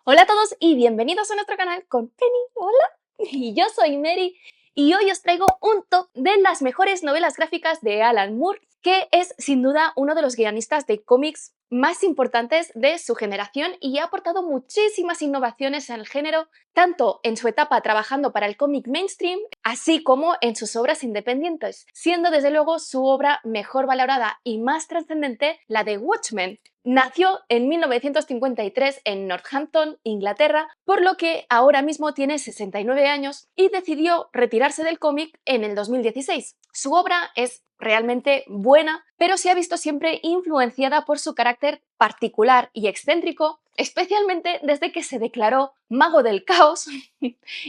Hola a todos y bienvenidos a nuestro canal con Penny. Hola, y yo soy Mary y hoy os traigo un top de las mejores novelas gráficas de Alan Moore, que es sin duda uno de los guionistas de cómics más importantes de su generación y ha aportado muchísimas innovaciones en el género, tanto en su etapa trabajando para el cómic mainstream, así como en sus obras independientes, siendo desde luego su obra mejor valorada y más trascendente la de Watchmen. Nació en 1953 en Northampton, Inglaterra, por lo que ahora mismo tiene 69 años y decidió retirarse del cómic en el 2016. Su obra es realmente buena, pero se ha visto siempre influenciada por su carácter particular y excéntrico, especialmente desde que se declaró mago del caos.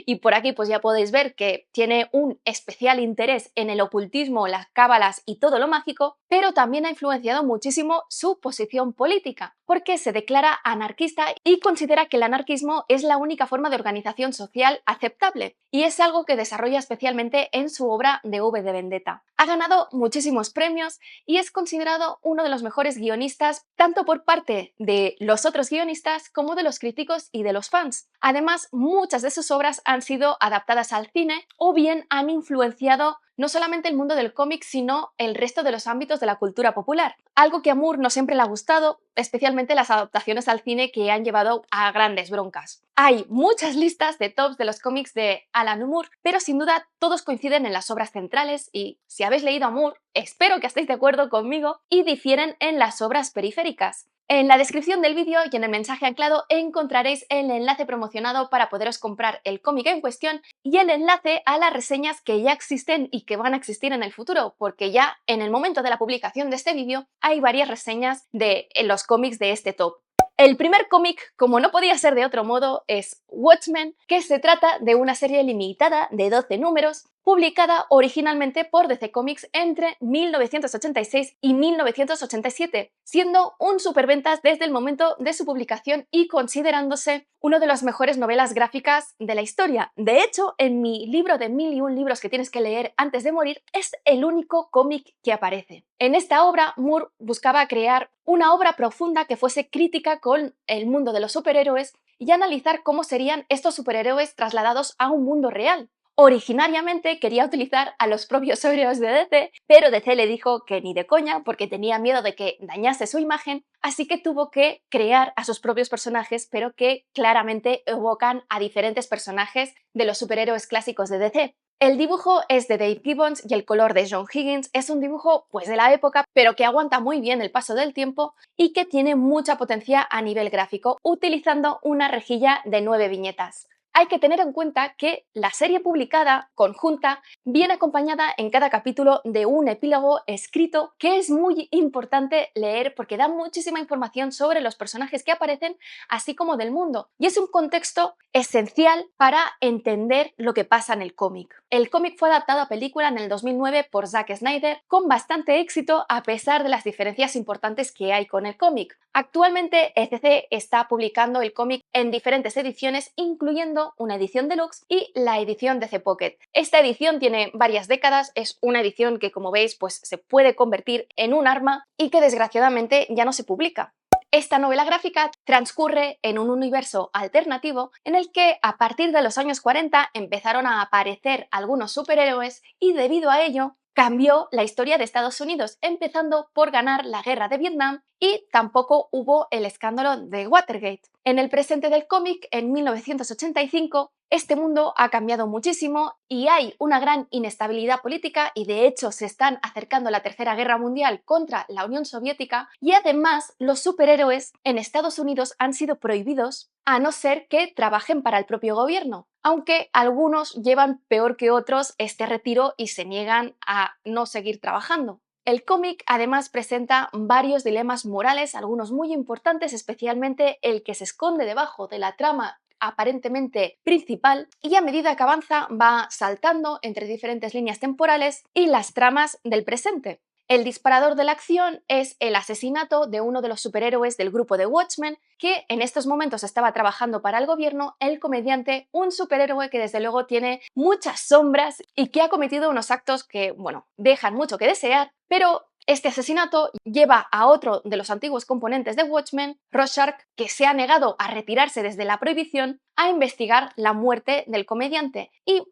Y por aquí pues ya podéis ver que tiene un especial interés en el ocultismo, las cábalas y todo lo mágico, pero también ha influenciado muchísimo su posición política, porque se declara anarquista y considera que el anarquismo es la única forma de organización social aceptable, y es algo que desarrolla especialmente en su obra de V de Vendetta. Ha ganado muchísimos premios y es considerado uno de los mejores guionistas tanto por parte de los otros guionistas como de los críticos y de los fans. Además, muchas de sus obras han sido adaptadas al cine o bien han influenciado no solamente el mundo del cómic, sino el resto de los ámbitos de la cultura popular. Algo que a Moore no siempre le ha gustado, especialmente las adaptaciones al cine que han llevado a grandes broncas. Hay muchas listas de tops de los cómics de Alan Moore, pero sin duda todos coinciden en las obras centrales y, si habéis leído a Moore, espero que estéis de acuerdo conmigo, y difieren en las obras periféricas. En la descripción del vídeo y en el mensaje anclado encontraréis el enlace promocionado para poderos comprar el cómic en cuestión y el enlace a las reseñas que ya existen y que van a existir en el futuro, porque ya en el momento de la publicación de este vídeo hay varias reseñas de los cómics de este top. El primer cómic, como no podía ser de otro modo, es Watchmen, que se trata de una serie limitada de 12 números, publicada originalmente por DC Comics entre 1986 y 1987, siendo un superventas desde el momento de su publicación y considerándose una de las mejores novelas gráficas de la historia. De hecho, en mi libro de 1001 libros que tienes que leer antes de morir, es el único cómic que aparece. En esta obra, Moore buscaba crear una obra profunda que fuese crítica con el mundo de los superhéroes y analizar cómo serían estos superhéroes trasladados a un mundo real. Originariamente quería utilizar a los propios héroes de DC, pero DC le dijo que ni de coña porque tenía miedo de que dañase su imagen, así que tuvo que crear a sus propios personajes, pero que claramente evocan a diferentes personajes de los superhéroes clásicos de DC. El dibujo es de Dave Gibbons y el color de John Higgins. Es un dibujo pues de la época, pero que aguanta muy bien el paso del tiempo y que tiene mucha potencia a nivel gráfico, utilizando una rejilla de 9 viñetas. Hay que tener en cuenta que la serie publicada, conjunta, viene acompañada en cada capítulo de un epílogo escrito que es muy importante leer porque da muchísima información sobre los personajes que aparecen, así como del mundo. Y es un contexto esencial para entender lo que pasa en el cómic. El cómic fue adaptado a película en el 2009 por Zack Snyder con bastante éxito a pesar de las diferencias importantes que hay con el cómic. Actualmente DC está publicando el cómic en diferentes ediciones, incluyendo una edición deluxe y la edición DC Pocket. Esta edición tiene varias décadas, es una edición que, como veis, pues se puede convertir en un arma y que desgraciadamente ya no se publica. Esta novela gráfica transcurre en un universo alternativo en el que a partir de los años 40 empezaron a aparecer algunos superhéroes y debido a ello cambió la historia de Estados Unidos, empezando por ganar la guerra de Vietnam y tampoco hubo el escándalo de Watergate. En el presente del cómic, en 1985, este mundo ha cambiado muchísimo y hay una gran inestabilidad política y de hecho se están acercando a la Tercera Guerra Mundial contra la Unión Soviética y además los superhéroes en Estados Unidos han sido prohibidos a no ser que trabajen para el propio gobierno, aunque algunos llevan peor que otros este retiro y se niegan a no seguir trabajando. El cómic además presenta varios dilemas morales, algunos muy importantes, especialmente el que se esconde debajo de la trama aparentemente principal, y a medida que avanza va saltando entre diferentes líneas temporales y las tramas del presente. El disparador de la acción es el asesinato de uno de los superhéroes del grupo de Watchmen, que en estos momentos estaba trabajando para el gobierno, el comediante, un superhéroe que desde luego tiene muchas sombras y que ha cometido unos actos que, bueno, dejan mucho que desear, pero Este asesinato lleva a otro de los antiguos componentes de Watchmen, Rorschach, que se ha negado a retirarse desde la prohibición, a investigar la muerte del comediante y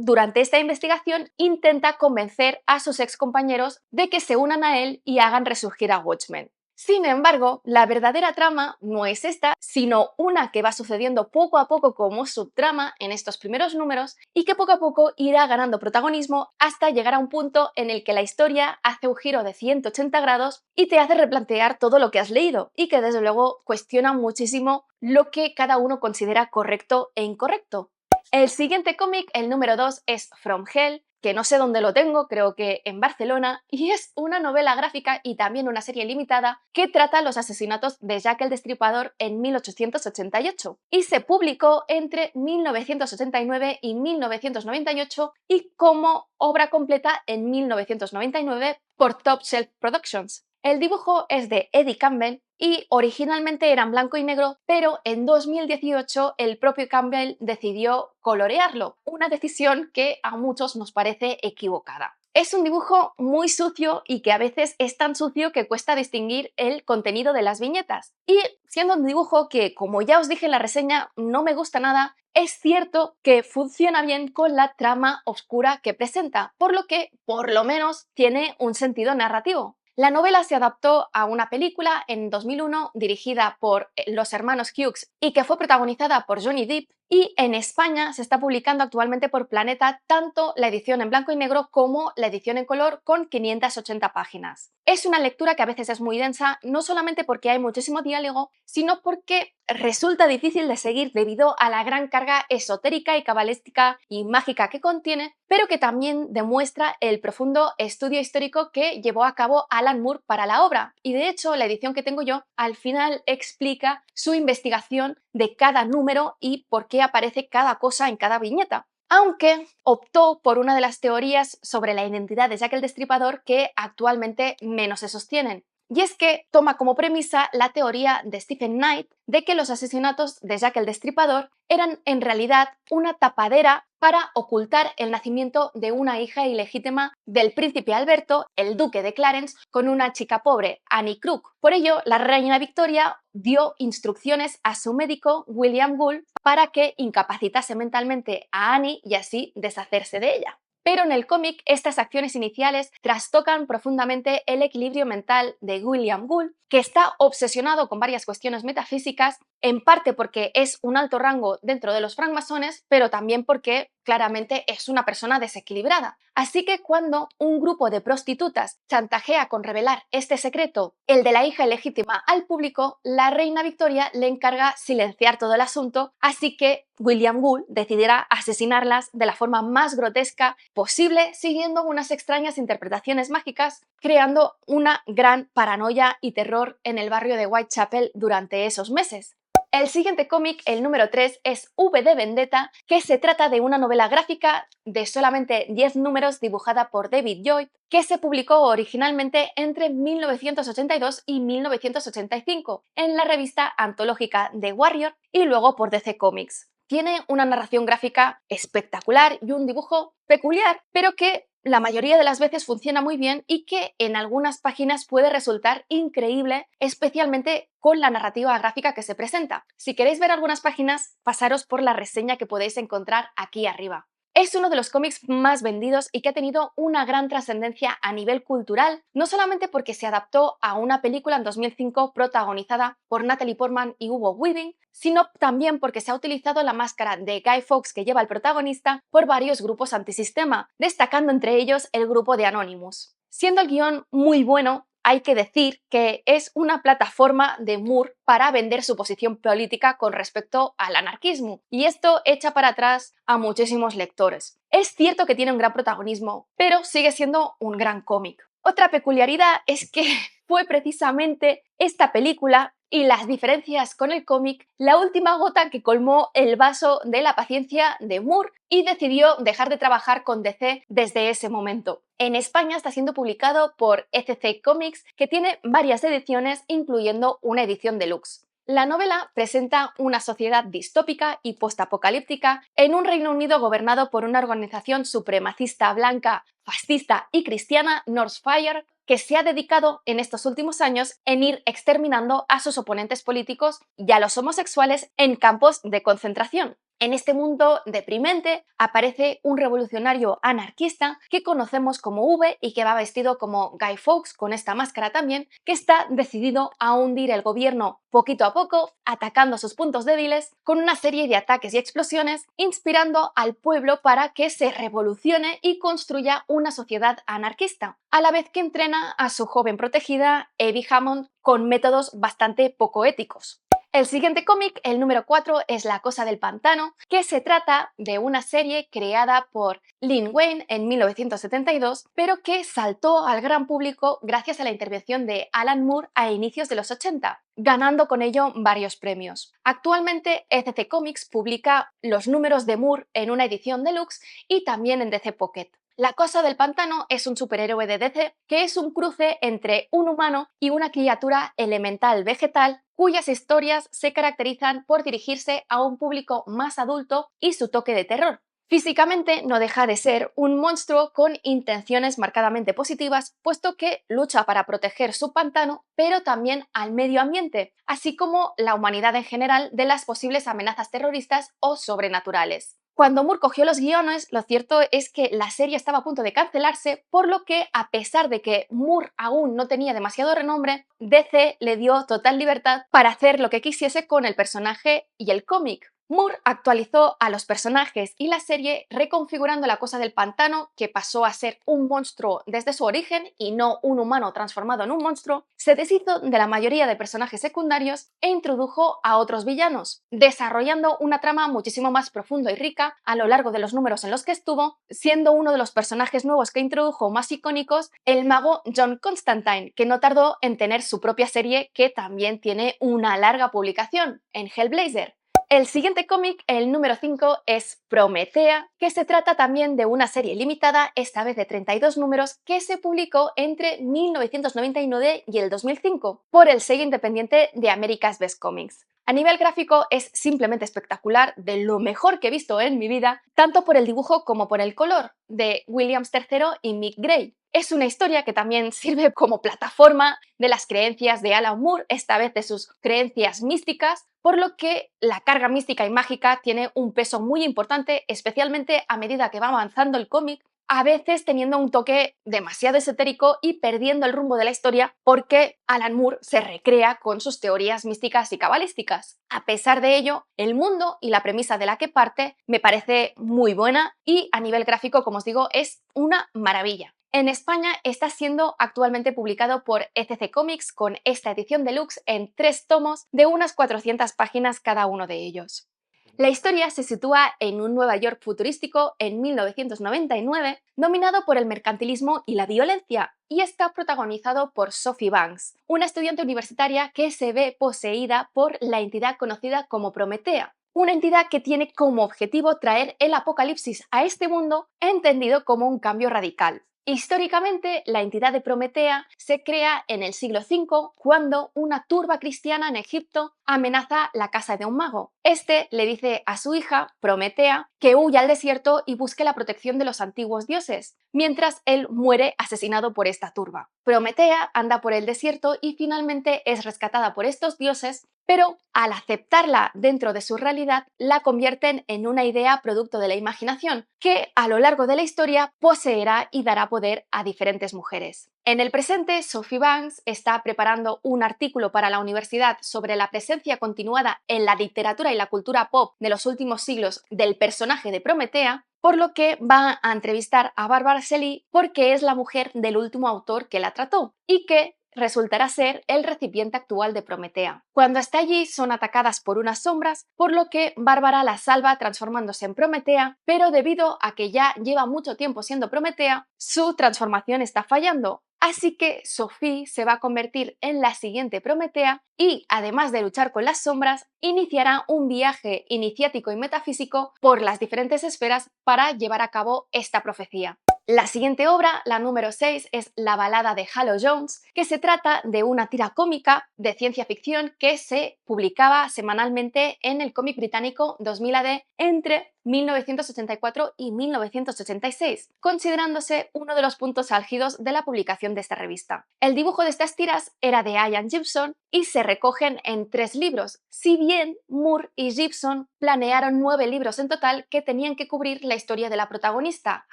durante esta investigación intenta convencer a sus excompañeros de que se unan a él y hagan resurgir a Watchmen. Sin embargo, la verdadera trama no es esta, sino una que va sucediendo poco a poco como subtrama en estos primeros números y que poco a poco irá ganando protagonismo hasta llegar a un punto en el que la historia hace un giro de 180 grados y te hace replantear todo lo que has leído y que desde luego cuestiona muchísimo lo que cada uno considera correcto e incorrecto. El siguiente cómic, el número 2, es From Hell, que no sé dónde lo tengo, creo que en Barcelona, y es una novela gráfica y también una serie limitada que trata los asesinatos de Jack el Destripador en 1888 y se publicó entre 1989 y 1998 y como obra completa en 1999 por Top Shelf Productions. El dibujo es de Eddie Campbell y originalmente era en blanco y negro, pero en 2018 el propio Campbell decidió colorearlo, una decisión que a muchos nos parece equivocada. Es un dibujo muy sucio y que a veces es tan sucio que cuesta distinguir el contenido de las viñetas. Y siendo un dibujo que, como ya os dije en la reseña, no me gusta nada, es cierto que funciona bien con la trama oscura que presenta, por lo que, por lo menos, tiene un sentido narrativo. La novela se adaptó a una película en 2001 dirigida por los hermanos Hughes y que fue protagonizada por Johnny Depp, y en España se está publicando actualmente por Planeta tanto la edición en blanco y negro como la edición en color con 580 páginas. Es una lectura que a veces es muy densa, no solamente porque hay muchísimo diálogo, sino porque resulta difícil de seguir debido a la gran carga esotérica y cabalística y mágica que contiene, pero que también demuestra el profundo estudio histórico que llevó a cabo Alan Moore para la obra. Y de hecho, la edición que tengo yo al final explica su investigación de cada número y por qué aparece cada cosa en cada viñeta. Aunque optó por una de las teorías sobre la identidad de Jack el Destripador que actualmente menos se sostienen. Y es que toma como premisa la teoría de Stephen Knight de que los asesinatos de Jack el Destripador eran en realidad una tapadera para ocultar el nacimiento de una hija ilegítima del príncipe Alberto, el duque de Clarence, con una chica pobre, Annie Crook. Por ello, la reina Victoria dio instrucciones a su médico, William Gould, para que incapacitase mentalmente a Annie y así deshacerse de ella. Pero en el cómic, estas acciones iniciales trastocan profundamente el equilibrio mental de William Gould, que está obsesionado con varias cuestiones metafísicas, en parte porque es un alto rango dentro de los francmasones, pero también porque claramente es una persona desequilibrada. Así que cuando un grupo de prostitutas chantajea con revelar este secreto, el de la hija ilegítima, al público, la reina Victoria le encarga silenciar todo el asunto, así que William Gould decidirá asesinarlas de la forma más grotesca posible, siguiendo unas extrañas interpretaciones mágicas, creando una gran paranoia y terror en el barrio de Whitechapel durante esos meses. El siguiente cómic, el número 3, es V de Vendetta, que se trata de una novela gráfica de solamente 10 números dibujada por David Lloyd, que se publicó originalmente entre 1982 y 1985 en la revista antológica The Warrior y luego por DC Comics. Tiene una narración gráfica espectacular y un dibujo peculiar, pero que la mayoría de las veces funciona muy bien y que en algunas páginas puede resultar increíble, especialmente con la narrativa gráfica que se presenta. Si queréis ver algunas páginas, pasaros por la reseña que podéis encontrar aquí arriba. Es uno de los cómics más vendidos y que ha tenido una gran trascendencia a nivel cultural, no solamente porque se adaptó a una película en 2005 protagonizada por Natalie Portman y Hugo Weaving, sino también porque se ha utilizado la máscara de Guy Fawkes que lleva el protagonista por varios grupos antisistema, destacando entre ellos el grupo de Anonymous. Siendo el guión muy bueno, hay que decir que es una plataforma de Moore para vender su posición política con respecto al anarquismo, y esto echa para atrás a muchísimos lectores. Es cierto que tiene un gran protagonismo, pero sigue siendo un gran cómic. Otra peculiaridad es que fue precisamente esta película y las diferencias con el cómic la última gota que colmó el vaso de la paciencia de Moore y decidió dejar de trabajar con DC desde ese momento. En España está siendo publicado por ECC Comics, que tiene varias ediciones, incluyendo una edición deluxe. La novela presenta una sociedad distópica y postapocalíptica en un Reino Unido gobernado por una organización supremacista blanca, fascista y cristiana, Northfire, que se ha dedicado en estos últimos años en ir exterminando a sus oponentes políticos y a los homosexuales en campos de concentración. En este mundo deprimente aparece un revolucionario anarquista que conocemos como V y que va vestido como Guy Fawkes con esta máscara también, que está decidido a hundir el gobierno poquito a poco, atacando sus puntos débiles con una serie de ataques y explosiones, inspirando al pueblo para que se revolucione y construya una sociedad anarquista, a la vez que entrena a su joven protegida, Abby Hammond, con métodos bastante poco éticos. El siguiente cómic, el número 4, es La Cosa del Pantano, que se trata de una serie creada por Lin Wayne en 1972, pero que saltó al gran público gracias a la intervención de Alan Moore a inicios de los 80, ganando con ello varios premios. Actualmente, ECC Comics publica los números de Moore en una edición deluxe y también en DC Pocket. La Cosa del Pantano es un superhéroe de DC que es un cruce entre un humano y una criatura elemental vegetal cuyas historias se caracterizan por dirigirse a un público más adulto y su toque de terror. Físicamente no deja de ser un monstruo con intenciones marcadamente positivas, puesto que lucha para proteger su pantano, pero también al medio ambiente, así como la humanidad en general de las posibles amenazas terroristas o sobrenaturales. Cuando Moore cogió los guiones, lo cierto es que la serie estaba a punto de cancelarse, por lo que, a pesar de que Moore aún no tenía demasiado renombre, DC le dio total libertad para hacer lo que quisiese con el personaje y el cómic. Moore actualizó a los personajes y la serie reconfigurando la Cosa del Pantano, que pasó a ser un monstruo desde su origen y no un humano transformado en un monstruo, se deshizo de la mayoría de personajes secundarios e introdujo a otros villanos, desarrollando una trama muchísimo más profunda y rica a lo largo de los números en los que estuvo, siendo uno de los personajes nuevos que introdujo más icónicos el mago John Constantine, que no tardó en tener su propia serie que también tiene una larga publicación, en Hellblazer. El siguiente cómic, el número 5, es Prometea, que se trata también de una serie limitada, esta vez de 32 números, que se publicó entre 1999 y el 2005 por el sello independiente de America's Best Comics. A nivel gráfico es simplemente espectacular, de lo mejor que he visto en mi vida, tanto por el dibujo como por el color, de Williams III y Mick Gray. Es una historia que también sirve como plataforma de las creencias de Alan Moore, esta vez de sus creencias místicas, por lo que la carga mística y mágica tiene un peso muy importante, especialmente a medida que va avanzando el cómic, a veces teniendo un toque demasiado esotérico y perdiendo el rumbo de la historia porque Alan Moore se recrea con sus teorías místicas y cabalísticas. A pesar de ello, el mundo y la premisa de la que parte me parece muy buena y a nivel gráfico, como os digo, es una maravilla. En España está siendo actualmente publicado por ECC Comics con esta edición deluxe en 3 tomos de unas 400 páginas cada uno de ellos. La historia se sitúa en un Nueva York futurístico en 1999, dominado por el mercantilismo y la violencia, y está protagonizado por Sophie Banks, una estudiante universitaria que se ve poseída por la entidad conocida como Prometea, una entidad que tiene como objetivo traer el apocalipsis a este mundo, entendido como un cambio radical. Históricamente, la entidad de Prometea se crea en el siglo V cuando una turba cristiana en Egipto amenaza la casa de un mago. Este le dice a su hija, Prometea, que huya al desierto y busque la protección de los antiguos dioses, mientras él muere asesinado por esta turba. Prometea anda por el desierto y finalmente es rescatada por estos dioses, pero al aceptarla dentro de su realidad, la convierten en una idea producto de la imaginación, que a lo largo de la historia poseerá y dará poder a diferentes mujeres. En el presente, Sophie Banks está preparando un artículo para la universidad sobre la presencia continuada en la literatura y la cultura pop de los últimos siglos del personaje de Prometea, por lo que va a entrevistar a Barbara Shelley porque es la mujer del último autor que la trató y que resultará ser el recipiente actual de Prometea. Cuando está allí son atacadas por unas sombras, por lo que Bárbara la salva transformándose en Prometea, pero debido a que ya lleva mucho tiempo siendo Prometea, su transformación está fallando. Así que Sophie se va a convertir en la siguiente Prometea y, además de luchar con las sombras, iniciará un viaje iniciático y metafísico por las diferentes esferas para llevar a cabo esta profecía. La siguiente obra, la número 6, es La balada de Halo Jones, que se trata de una tira cómica de ciencia ficción que se publicaba semanalmente en el cómic británico 2000 AD entre 1984 y 1986, considerándose uno de los puntos álgidos de la publicación de esta revista. El dibujo de estas tiras era de Ian Gibson y se recogen en 3 libros, si bien Moore y Gibson planearon 9 libros en total que tenían que cubrir la historia de la protagonista,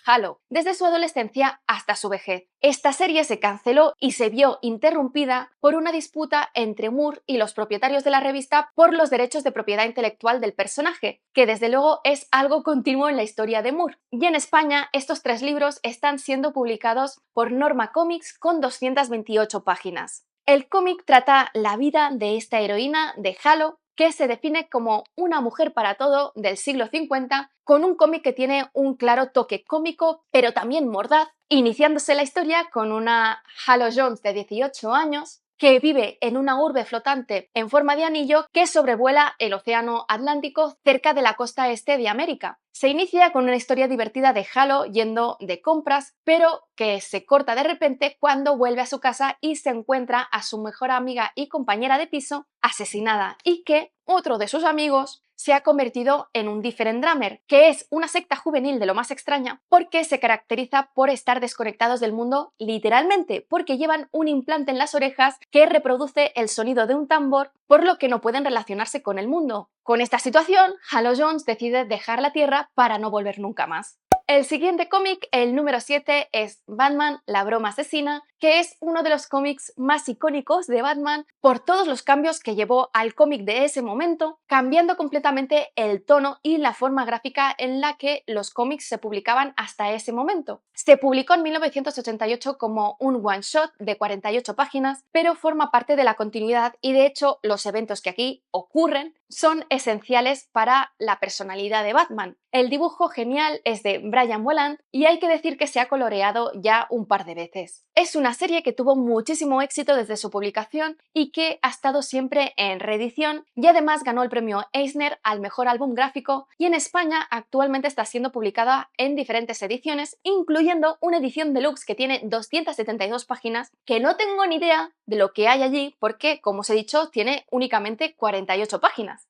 Halo, desde su adolescencia hasta su vejez. Esta serie se canceló y se vio interrumpida por una disputa entre Moore y los propietarios de la revista por los derechos de propiedad intelectual del personaje, que desde luego es algo continuo en la historia de Moore. Y en España estos 3 libros están siendo publicados por Norma Comics con 228 páginas. El cómic trata la vida de esta heroína de Halo, que se define como una mujer para todo del siglo 50, con un cómic que tiene un claro toque cómico, pero también mordaz, iniciándose la historia con una Halo Jones de 18 años, que vive en una urbe flotante en forma de anillo que sobrevuela el océano Atlántico cerca de la costa este de América. Se inicia con una historia divertida de Halo yendo de compras, pero que se corta de repente cuando vuelve a su casa y se encuentra a su mejor amiga y compañera de piso asesinada, y que otro de sus amigos se ha convertido en un Different Drummer, que es una secta juvenil de lo más extraña porque se caracteriza por estar desconectados del mundo literalmente, porque llevan un implante en las orejas que reproduce el sonido de un tambor, por lo que no pueden relacionarse con el mundo. Con esta situación, Halo Jones decide dejar la Tierra para no volver nunca más. El siguiente cómic, el número 7, es Batman, la broma asesina, que es uno de los cómics más icónicos de Batman por todos los cambios que llevó al cómic de ese momento, cambiando completamente el tono y la forma gráfica en la que los cómics se publicaban hasta ese momento. Se publicó en 1988 como un one-shot de 48 páginas, pero forma parte de la continuidad y de hecho los eventos que aquí ocurren son esenciales para la personalidad de Batman. El dibujo genial es de Brian Boland y hay que decir que se ha coloreado ya un par de veces. Es una serie que tuvo muchísimo éxito desde su publicación y que ha estado siempre en reedición y además ganó el premio Eisner al mejor álbum gráfico, y en España actualmente está siendo publicada en diferentes ediciones, incluyendo una edición deluxe que tiene 272 páginas, que no tengo ni idea de lo que hay allí porque, como os he dicho, tiene únicamente 48 páginas.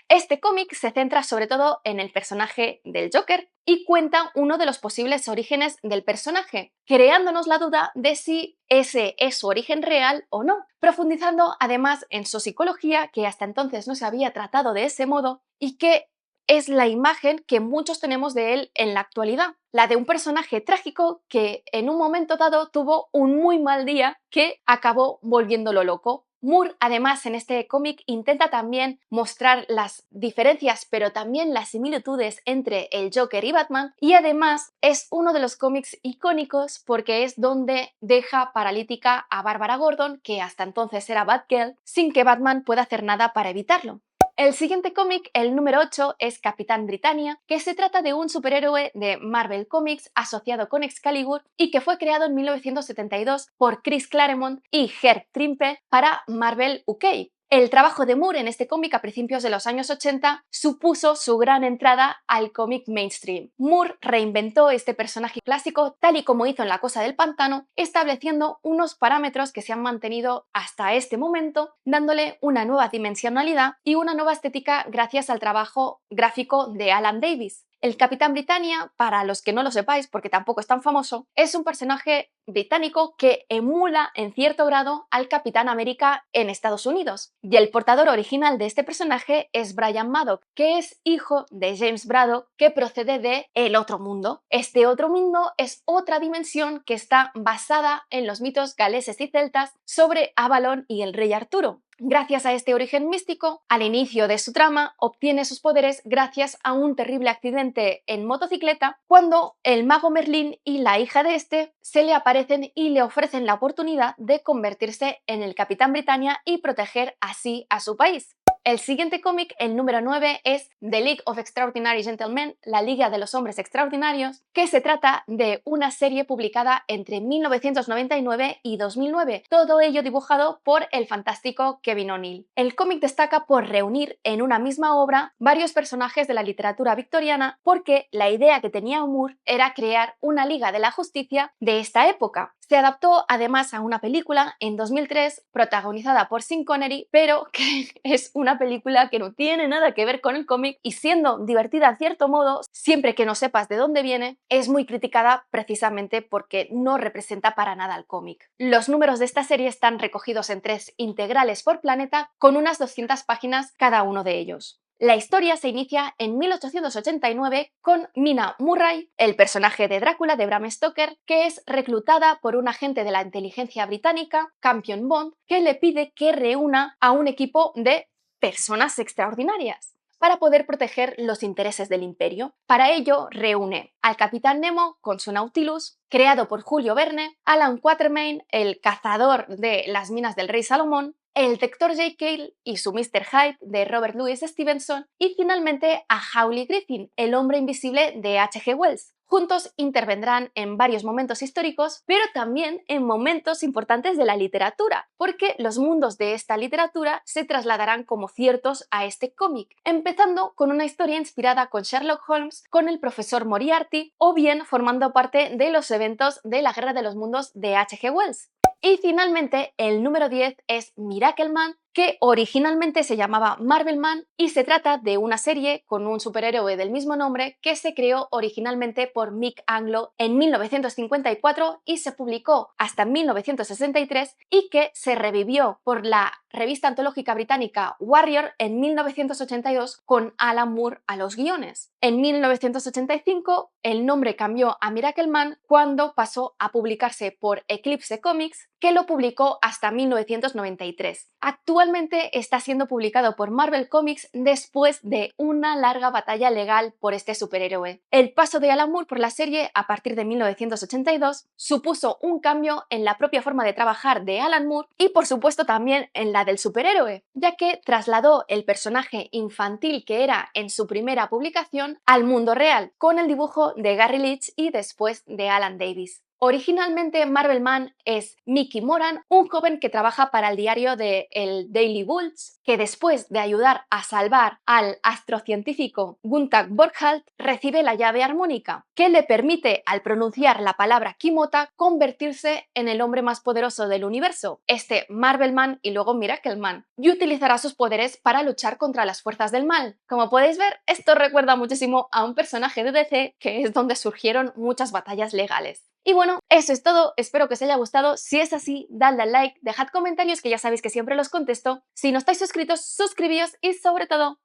Este cómic se centra sobre todo en el personaje del Joker y cuenta uno de los posibles orígenes del personaje, creándonos la duda de si ese es su origen real o no, profundizando además en su psicología, que hasta entonces no se había tratado de ese modo y que es la imagen que muchos tenemos de él en la actualidad, la de un personaje trágico que en un momento dado tuvo un muy mal día que acabó volviéndolo loco. Moore, además, en este cómic intenta también mostrar las diferencias, pero también las similitudes entre el Joker y Batman, y además es uno de los cómics icónicos porque es donde deja paralítica a Bárbara Gordon, que hasta entonces era Batgirl, sin que Batman pueda hacer nada para evitarlo. El siguiente cómic, el número 8, es Capitán Britannia, que se trata de un superhéroe de Marvel Comics asociado con Excalibur y que fue creado en 1972 por Chris Claremont y Herb Trimpe para Marvel UK. El trabajo de Moore en este cómic a principios de los años 80 supuso su gran entrada al cómic mainstream. Moore reinventó este personaje clásico tal y como hizo en La Cosa del Pantano, estableciendo unos parámetros que se han mantenido hasta este momento, dándole una nueva dimensionalidad y una nueva estética gracias al trabajo gráfico de Alan Davis. El Capitán Britannia, para los que no lo sepáis porque tampoco es tan famoso, es un personaje británico que emula en cierto grado al Capitán América en Estados Unidos. Y el portador original de este personaje es Brian Maddock, que es hijo de James Braddock, que procede de el otro mundo. Este otro mundo es otra dimensión que está basada en los mitos galeses y celtas sobre Avalon y el rey Arturo. Gracias a este origen místico, al inicio de su trama, obtiene sus poderes gracias a un terrible accidente en motocicleta cuando el mago Merlín y la hija de este se le aparecen y le ofrecen la oportunidad de convertirse en el Capitán Britannia y proteger así a su país. El siguiente cómic, el número 9, es The League of Extraordinary Gentlemen, la Liga de los Hombres Extraordinarios, que se trata de una serie publicada entre 1999 y 2009, todo ello dibujado por el fantástico Kevin O'Neill. El cómic destaca por reunir en una misma obra varios personajes de la literatura victoriana, porque la idea que tenía Moore era crear una Liga de la Justicia de esta época. Se adaptó además a una película en 2003 protagonizada por Sean Connery, pero que es una película que no tiene nada que ver con el cómic y, siendo divertida en cierto modo, siempre que no sepas de dónde viene, es muy criticada precisamente porque no representa para nada al cómic. Los números de esta serie están recogidos en 3 integrales por planeta, con unas 200 páginas cada uno de ellos. La historia se inicia en 1889 con Mina Murray, el personaje de Drácula de Bram Stoker, que es reclutada por un agente de la inteligencia británica, Campion Bond, que le pide que reúna a un equipo de personas extraordinarias para poder proteger los intereses del imperio. Para ello reúne al Capitán Nemo con su Nautilus, creado por Julio Verne, Alan Quatermain, el cazador de las minas del rey Salomón, el Dr. J. Cale y su Mr. Hyde de Robert Louis Stevenson, y finalmente a Hawley Griffin, el hombre invisible de H.G. Wells. Juntos intervendrán en varios momentos históricos, pero también en momentos importantes de la literatura, porque los mundos de esta literatura se trasladarán como ciertos a este cómic, empezando con una historia inspirada con Sherlock Holmes, con el profesor Moriarty, o bien formando parte de los eventos de la Guerra de los Mundos de H.G. Wells. Y finalmente, el número 10 es Miracleman, que originalmente se llamaba Marvelman y se trata de una serie con un superhéroe del mismo nombre que se creó originalmente por Mick Anglo en 1954 y se publicó hasta 1963, y que se revivió por la revista antológica británica Warrior en 1982 con Alan Moore a los guiones. En 1985 el nombre cambió a Miracleman cuando pasó a publicarse por Eclipse Comics, que lo publicó hasta 1993. Actualmente está siendo publicado por Marvel Comics después de una larga batalla legal por este superhéroe. El paso de Alan Moore por la serie a partir de 1982 supuso un cambio en la propia forma de trabajar de Alan Moore y, por supuesto, también en la del superhéroe, ya que trasladó el personaje infantil que era en su primera publicación al mundo real, con el dibujo de Gary Leach y después de Alan Davis. Originalmente Marvelman es Mickey Moran, un joven que trabaja para el diario de el Daily Bulls, que después de ayudar a salvar al astrocientífico Gunther Borghaldt recibe la llave armónica, que le permite, al pronunciar la palabra Kimota, convertirse en el hombre más poderoso del universo, este Marvelman y luego Miracleman, y utilizará sus poderes para luchar contra las fuerzas del mal. Como podéis ver, esto recuerda muchísimo a un personaje de DC, que es donde surgieron muchas batallas legales. Y bueno, eso es todo, espero que os haya gustado. Si es así, dadle al like, dejad comentarios que ya sabéis que siempre los contesto. Si no estáis suscritos, suscribíos y, sobre todo,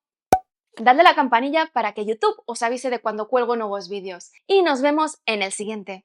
dadle a la campanilla para que YouTube os avise de cuando cuelgo nuevos vídeos. Y nos vemos en el siguiente.